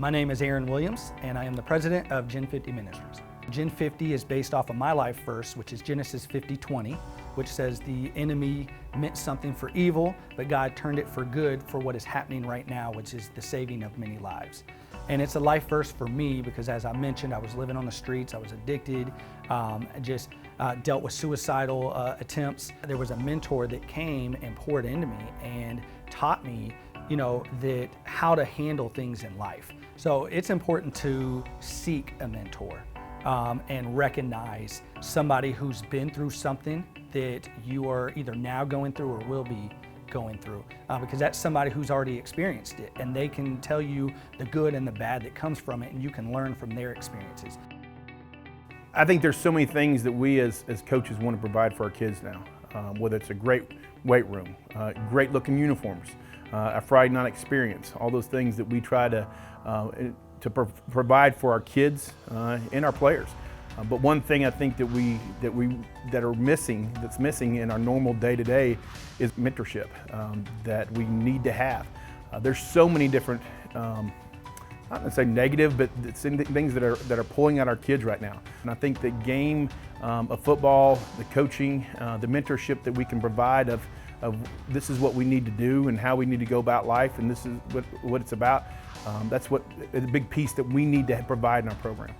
My name is Aaron Williams, and I am the president of Gen50 Ministries. Gen50 is based off of my life verse, which is Genesis 50:20, which says the enemy meant something for evil, but God turned it for good for what is happening right now, which is the saving of many lives. And it's a life verse for me because, as I mentioned, I was living on the streets, I was addicted, dealt with suicidal attempts. There was a mentor that came and poured into me and taught me, that how to handle things in life. So it's important to seek a mentor and recognize somebody who's been through something that you are either now going through or will be going through, because that's somebody who's already experienced it, and they can tell you the good and the bad that comes from it, and you can learn from their experiences. I think there's so many things that we as coaches want to provide for our kids now, whether it's a great weight room, great looking uniforms, a Friday night experience, all those things that we try to provide for our kids and our players. But one thing I think that's missing in our normal day-to-day is mentorship that we need to have. There's so many different, not to say negative, but things that are pulling out our kids right now. And I think the game of football, the coaching, the mentorship that we can provide of this is what we need to do and how we need to go about life, and this is what it's about. That's what a big piece that we need to provide in our program.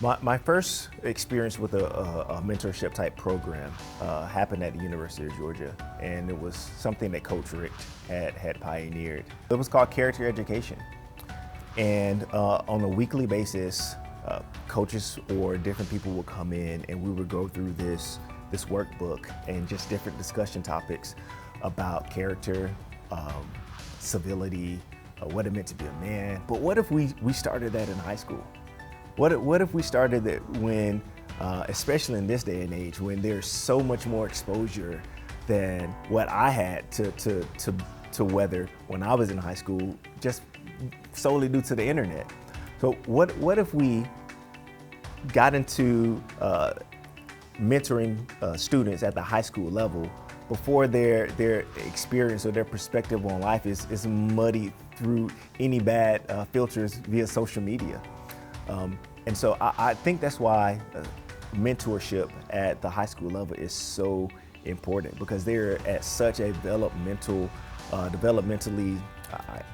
My first experience with a mentorship type program happened at the University of Georgia, and it was something that Coach Rick had pioneered. It was called character education. And on a weekly basis, coaches or different people would come in and we would go through this workbook and just different discussion topics about character, civility, what it meant to be a man. But what if we started that in high school? What if we started that when, especially in this day and age, when there's so much more exposure than what I had to weather when I was in high school, just solely due to the internet. So what if we got into mentoring students at the high school level before their experience or their perspective on life is muddied through any bad filters via social media. And so I think that's why mentorship at the high school level is so important, because they're at such a developmentally,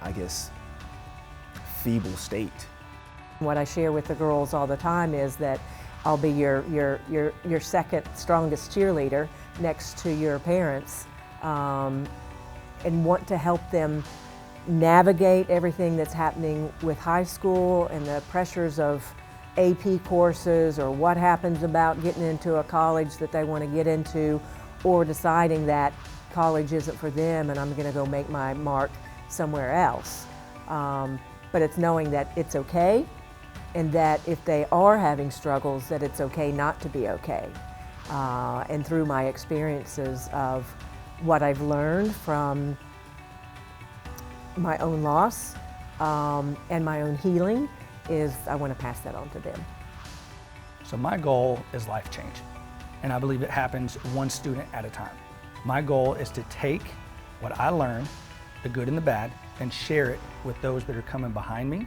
I guess, feeble state. What I share with the girls all the time is that I'll be your second strongest cheerleader next to your parents, and want to help them navigate everything that's happening with high school and the pressures of AP courses, or what happens about getting into a college that they want to get into, or deciding that college isn't for them and I'm going to go make my mark somewhere else. But it's knowing that it's okay, and that if they are having struggles, that it's okay not to be okay. And through my experiences of what I've learned from my own loss and my own healing, is I want to pass that on to them. So my goal is life change, and I believe it happens one student at a time. My goal is to take what I learned, the good and the bad, and share it with those that are coming behind me,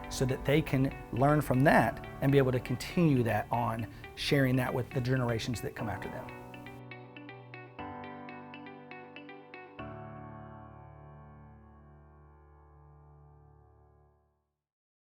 so that they can learn from that and be able to continue that on, sharing that with the generations that come after them.